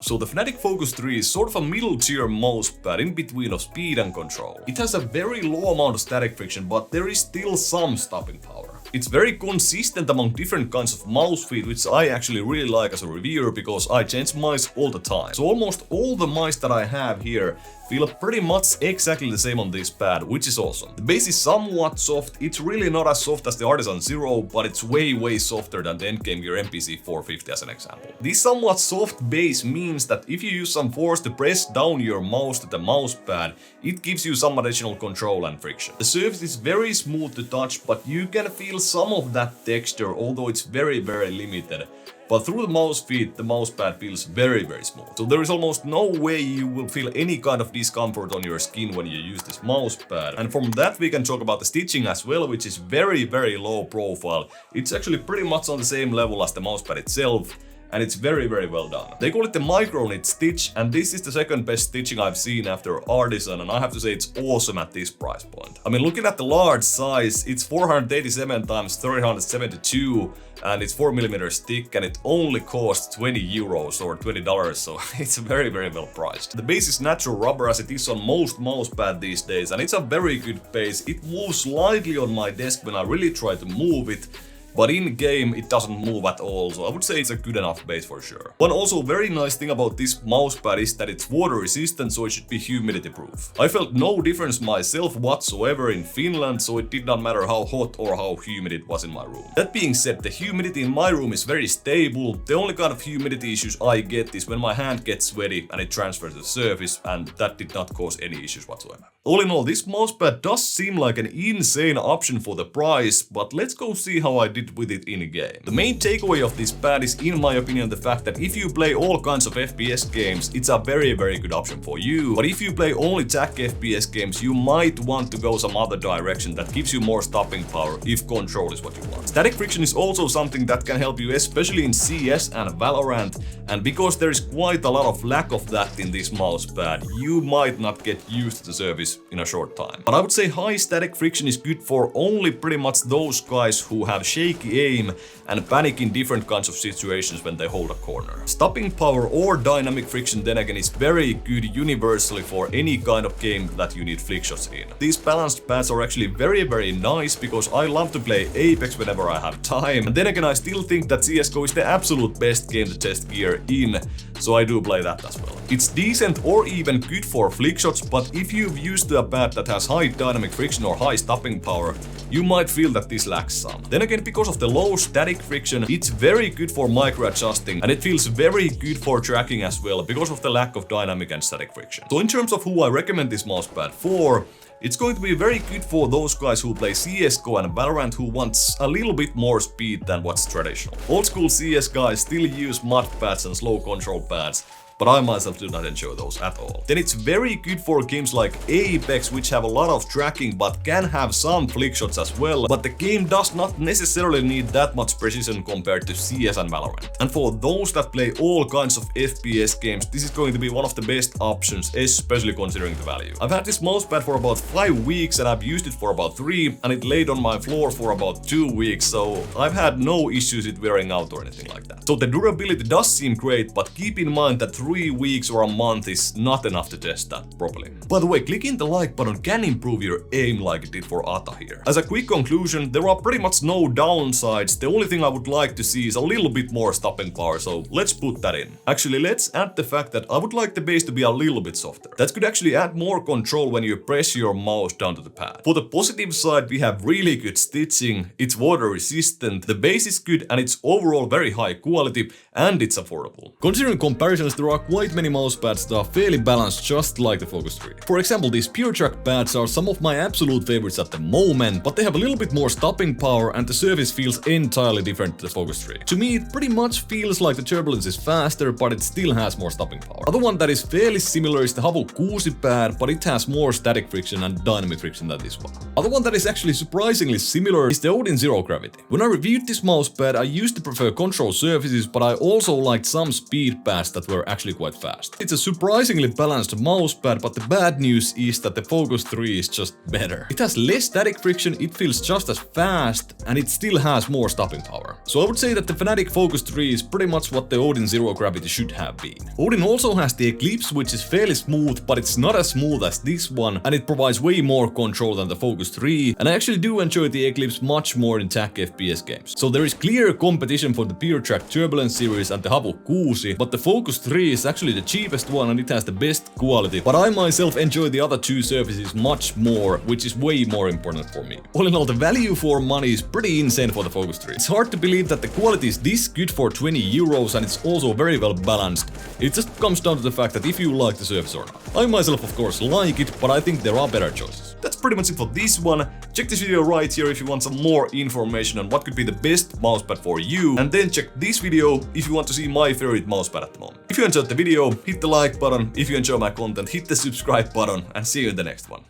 So the Fnatic Focus 3 is sort of a middle tier mousepad in between of speed and control. It has a very low amount of static friction, but there is still some stopping power. It's very consistent among different kinds of mouse feet, which I actually really like as a reviewer because I change mice all the time. So almost all the mice that I have here feel pretty much exactly the same on this pad, which is awesome. The base is somewhat soft. It's really not as soft as the Artisan Zero, but it's way softer than the LethalGamingGear MPC 450 as an example. This somewhat soft base means that if you use some force to press down your mouse to the mouse pad, it gives you some additional control and friction. The surface is very smooth to touch, but you can feel some of that texture, although it's very limited. But through the mouse feet, the mousepad feels very smooth. So there is almost no way you will feel any kind of discomfort on your skin when you use this mousepad. And from that we can talk about the stitching as well, which is very low profile. It's actually pretty much on the same level as the mousepad itself. And it's very well done. They call it the micro knit stitch, and this is the second best stitching I've seen after Artisan, and I have to say it's awesome at this price point. I mean, looking at the large size, it's 487 x 372, and it's 4mm thick, and it only costs 20 euros or $20, so it's very well priced. The base is natural rubber as it is on most mousepad these days, and it's a very good base. It moves slightly on my desk when I really try to move it, but in game it doesn't move at all, so I would say it's a good enough base for sure. One also very nice thing about this mousepad is that it's water resistant, so it should be humidity proof. I felt no difference myself whatsoever in Finland, so it did not matter how hot or how humid it was in my room. That being said, the humidity in my room is very stable. The only kind of humidity issues I get is when my hand gets sweaty and it transfers to the surface, and that did not cause any issues whatsoever. All in all, this mousepad does seem like an insane option for the price, but let's go see how I did with it in game. The main takeaway of this pad is, in my opinion, the fact that if you play all kinds of FPS games, it's a very good option for you. But if you play only TAC FPS games, you might want to go some other direction that gives you more stopping power if control is what you want. Static friction is also something that can help you, especially in CS and Valorant, and because there is quite a lot of lack of that in this mousepad, you might not get used to the surface in a short time. But I would say high static friction is good for only pretty much those guys who have shaky aim and panic in different kinds of situations when they hold a corner. Stopping power or dynamic friction then again is very good universally for any kind of game that you need flick shots in. These balanced pads are actually very nice because I love to play Apex whenever I have time, and then again I still think that CSGO is the absolute best game to test gear in, so I do play that as well. It's decent or even good for flick shots, but if you've used a pad that has high dynamic friction or high stopping power, you might feel that this lacks some. Then again, because of the low static friction, it's very good for micro adjusting, and it feels very good for tracking as well because of the lack of dynamic and static friction. So in terms of who I recommend this mousepad for, it's going to be very good for those guys who play CSGO and Valorant who wants a little bit more speed than what's traditional. Old school CS guys still use mud pads and slow control pads, but I myself do not enjoy those at all. Then it's very good for games like Apex, which have a lot of tracking but can have some flick shots as well, but the game does not necessarily need that much precision compared to CS and Valorant. And for those that play all kinds of FPS games, this is going to be one of the best options, especially considering the value. I've had this mousepad for about 5 weeks and I've used it for about 3, and it laid on my floor for about 2 weeks, so I've had no issues with wearing out or anything like that. So the durability does seem great, but keep in mind that 3 weeks or a month is not enough to test that properly. By the way, clicking the like button can improve your aim like it did for Ata here. As a quick conclusion, there are pretty much no downsides. The only thing I would like to see is a little bit more stopping power, so let's put that in. Actually, let's add the fact that I would like the base to be a little bit softer. That could actually add more control when you press your mouse down to the pad. For the positive side, we have really good stitching, it's water resistant, the base is good, and it's overall very high quality, and it's affordable. Considering comparisons, there are quite many mousepads that are fairly balanced, just like the Focus 3. For example, these Pure Track pads are some of my absolute favorites at the moment, but they have a little bit more stopping power and the surface feels entirely different to the Focus 3. To me, it pretty much feels like the turbulence is faster, but it still has more stopping power. Other one that is fairly similar is the hauskamies pad, but it has more static friction and dynamic friction than this one. Other one that is actually surprisingly similar is the Odin Zero Gravity. When I reviewed this mousepad, I used to prefer control surfaces, but I also liked some speed pads that were actually quite fast. It's a surprisingly balanced mousepad, but the bad news is that the Focus 3 is just better. It has less static friction, it feels just as fast, and it still has more stopping power. So I would say that the Fnatic Focus 3 is pretty much what the Odin Zero Gravity should have been. Odin also has the Eclipse, which is fairly smooth, but it's not as smooth as this one, and it provides way more control than the Focus 3, and I actually do enjoy the Eclipse much more in TAC FPS games. So there is clear competition for the Pure Track Turbulence series and the Havu 6, but the Focus 3 is actually the cheapest one and it has the best quality, but I myself enjoy the other two surfaces much more, which is way more important for me. All in all, the value for money is pretty insane for the Focus 3. It's hard to believe that the quality is this good for 20 euros and it's also very well balanced. It just comes down to the fact that if you like the surface or not. I myself of course like it, but I think there are better choices. That's pretty much it for this one. Check this video right here if you want some more information on what could be the best mousepad for you, and then check this video if you want to see my favorite mousepad at the moment. If you enjoyed the video, hit the like button. If you enjoy my content, hit the subscribe button, and see you in the next one.